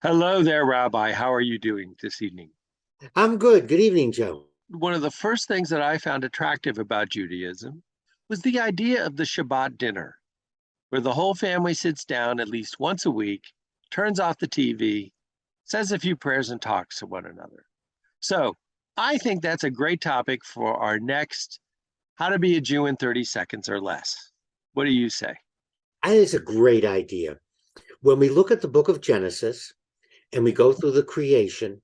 Hello there, Rabbi. How are you doing this evening? I'm good. Good evening, Joe. One of the first things that I found attractive about Judaism was the idea of the Shabbat dinner, where the whole family sits down at least once a week, turns off the TV, says a few prayers, and talks to one another. So I think that's a great topic for our next How to Be a Jew in 30 Seconds or Less. What do you say? That is a great idea. When we look at the book of Genesis and we go through the creation,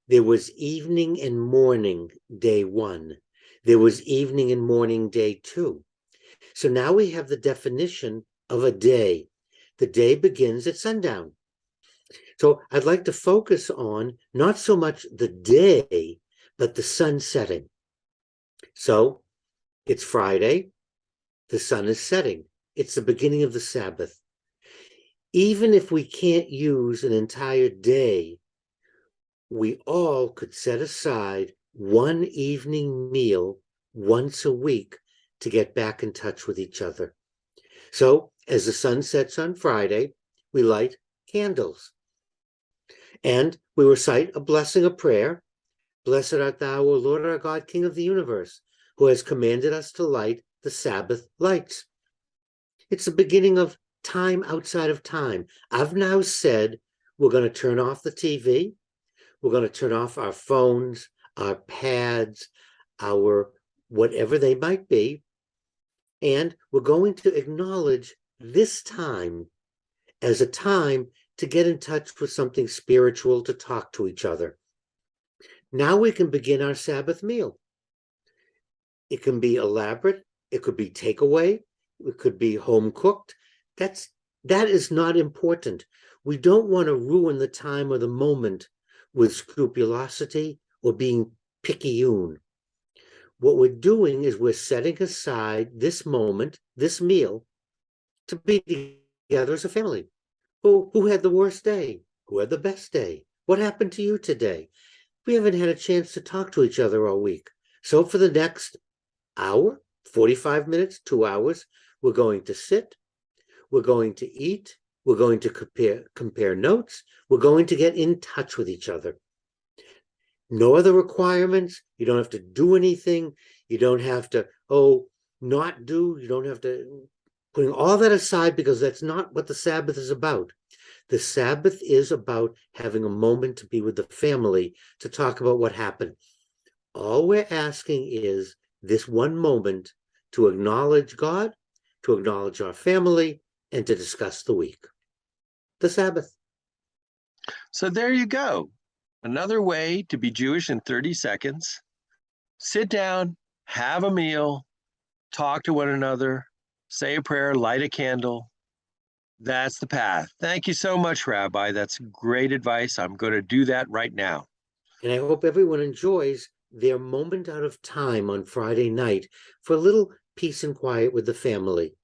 there was evening and morning day one. There was evening and morning day two. So now we have the definition of a day. The day begins at sundown. So I'd like to focus on not so much the day, but the sun setting. So it's Friday. The sun is setting. It's the beginning of the Sabbath. Even if we can't use an entire day, we all could set aside one evening meal once a week to get back in touch with each other. So, as the sun sets on Friday, we light candles and we recite a blessing, a prayer. Blessed art thou, O Lord our God, King of the universe, who has commanded us to light the Sabbath lights. It's the beginning of time outside of time. I've now said we're going to turn off the TV. We're going to turn off our phones, our pads, our whatever they might be. And we're going to acknowledge this time as a time to get in touch with something spiritual, to talk to each other. Now we can begin our Sabbath meal. It can be elaborate. It could be takeaway. It could be home cooked. That is not important. We don't want to ruin the time or the moment with scrupulosity or being picayune. What we're doing is we're setting aside this moment, this meal, to be together as a family. Who had the worst day? Who had the best day? What happened to you today? We haven't had a chance to talk to each other all week. So for the next hour, 45 minutes, 2 hours, we're going to sit, we're going to eat, we're going to compare notes, we're going to get in touch with each other. No other requirements. You don't have to do anything. You don't have to, not do. You don't have to, putting all that aside, because that's not what the Sabbath is about. The Sabbath is about having a moment to be with the family, to talk about what happened. All we're asking is this one moment to acknowledge God, to acknowledge our family, and to discuss the week. The Sabbath. So there you go. Another way to be Jewish in 30 seconds. Sit down, have a meal, talk to one another, say a prayer, light a candle. That's the path. Thank you so much, Rabbi. That's great advice. I'm going to do that right now. And I hope everyone enjoys their moment out of time on Friday night for a little peace and quiet with the family.